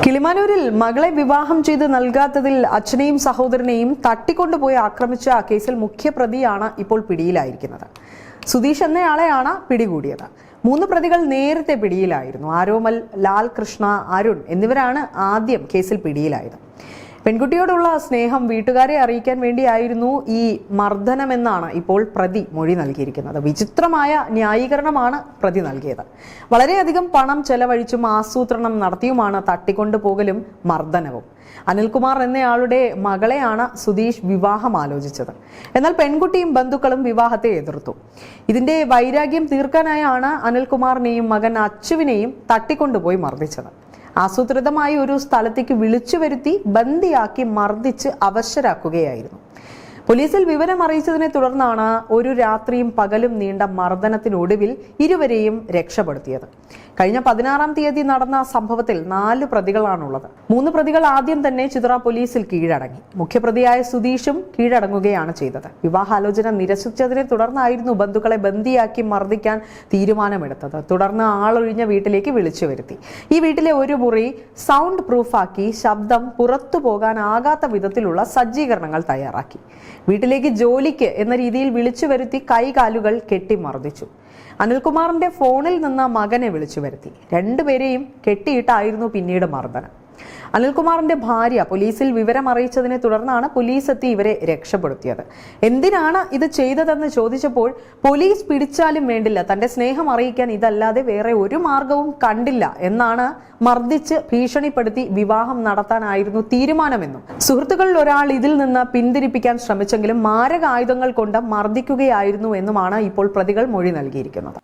കിളിമാനൂരിൽ മകളെ വിവാഹം ചെയ്ത് നൽകാത്തതിൽ അച്ഛനെയും സഹോദരനെയും തട്ടിക്കൊണ്ടുപോയി ആക്രമിച്ച കേസിൽ മുഖ്യപ്രതിയാണ് ഇപ്പോൾ പിടിയിലായിരിക്കുന്നത്. സുധീഷ് എന്നയാളെയാണ് പിടികൂടിയത്. 3 പ്രതികൾ നേരത്തെ പിടിയിലായിരുന്നു. ആരോമൽ, ലാൽകൃഷ്ണ, അരുൺ എന്നിവരാണ് ആദ്യം കേസിൽ പിടിയിലായത്. പെൺകുട്ടിയോടുള്ള സ്നേഹം വീട്ടുകാരെ അറിയിക്കാൻ വേണ്ടിയായിരുന്നു ഈ മർദ്ദനമെന്നാണ് ഇപ്പോൾ പ്രതി മൊഴി നൽകിയിരിക്കുന്നത്. വിചിത്രമായ ന്യായീകരണമാണ് പ്രതി നൽകിയത്. വളരെയധികം പണം ചെലവഴിച്ചും ആസൂത്രണം നടത്തിയുമാണ് തട്ടിക്കൊണ്ടുപോകലും മർദ്ദനവും. അനിൽകുമാർ എന്നയാളുടെ മകളെയാണ് സുധീഷ് വിവാഹം ആലോചിച്ചത്. എന്നാൽ പെൺകുട്ടിയും ബന്ധുക്കളും വിവാഹത്തെ എതിർത്തു. ഇതിന്റെ വൈരാഗ്യം തീർക്കാനായാണ് അനിൽകുമാറിനെയും മകൻ അച്ചുവിനെയും തട്ടിക്കൊണ്ടുപോയി മർദ്ദിച്ചത്. ആസൂത്രിതമായി ഒരു സ്ഥലത്തേക്ക് വിളിച്ചു വരുത്തി ബന്ദിയാക്കി മർദ്ദിച്ച് അവശരാക്കുകയായിരുന്നു. പോലീസിൽ വിവരം അറിയിച്ചതിനെ തുടർന്നാണ് ഒരു രാത്രിയും പകലും നീണ്ട മർദ്ദനത്തിനൊടുവിൽ ഇരുവരെയും രക്ഷപ്പെടുത്തിയത്. കഴിഞ്ഞ 16-ാം തീയതി നടന്ന സംഭവത്തിൽ 4 പ്രതികളാണുള്ളത്. 3 പ്രതികൾ ആദ്യം തന്നെ ചിതറ പോലീസിൽ കീഴടങ്ങി. മുഖ്യപ്രതിയായ സുധീഷും കീഴടങ്ങുകയാണ് ചെയ്തത്. വിവാഹാലോചന നിരസിച്ചതിനെ തുടർന്നായിരുന്നു ബന്ധുക്കളെ ബന്ദിയാക്കി മർദ്ദിക്കാൻ തീരുമാനമെടുത്തത്. തുടർന്ന് ആളൊഴിഞ്ഞ വീട്ടിലേക്ക് വിളിച്ചു വരുത്തി. ഈ വീട്ടിലെ ഒരു മുറി സൗണ്ട് പ്രൂഫാക്കി ശബ്ദം പുറത്തു പോകാനാകാത്ത വിധത്തിലുള്ള സജ്ജീകരണങ്ങൾ തയ്യാറാക്കി. വീട്ടിലേക്ക് ജോലിക്ക് എന്ന രീതിയിൽ വിളിച്ചു വരുത്തി കൈകാലുകൾ കെട്ടി മർദ്ദിച്ചു. അനിൽകുമാറിന്റെ ഫോണിൽ നിന്ന് മകനെ വിളിച്ചു വരുത്തി. 2 പേരെയും കെട്ടിയിട്ടായിരുന്നു പിന്നീട് മർദ്ദനം. അനിൽകുമാറിന്റെ ഭാര്യ പോലീസിൽ വിവരം അറിയിച്ചതിനെ തുടർന്നാണ് പോലീസ് എത്തി ഇവരെ രക്ഷപ്പെടുത്തിയത്. എന്തിനാണ് ഇത് ചെയ്തതെന്ന് ചോദിച്ചപ്പോൾ പോലീസ് പിടിച്ചാലും വേണ്ടില്ല, തന്റെ സ്നേഹം അറിയിക്കാൻ ഇതല്ലാതെ വേറെ ഒരു മാർഗവും കണ്ടില്ല എന്നാണ് മർദ്ദിച്ച് ഭീഷണിപ്പെടുത്തി വിവാഹം നടത്താനായിരുന്നു തീരുമാനമെന്നും സുഹൃത്തുക്കളിൽ ഒരാൾ ഇതിൽ നിന്ന് പിന്തിരിപ്പിക്കാൻ ശ്രമിച്ചെങ്കിലും മാരക ആയുധങ്ങൾ കൊണ്ട് മർദ്ദിക്കുകയായിരുന്നു എന്നുമാണ് ഇപ്പോൾ പ്രതികൾ മൊഴി നൽകിയിരിക്കുന്നത്.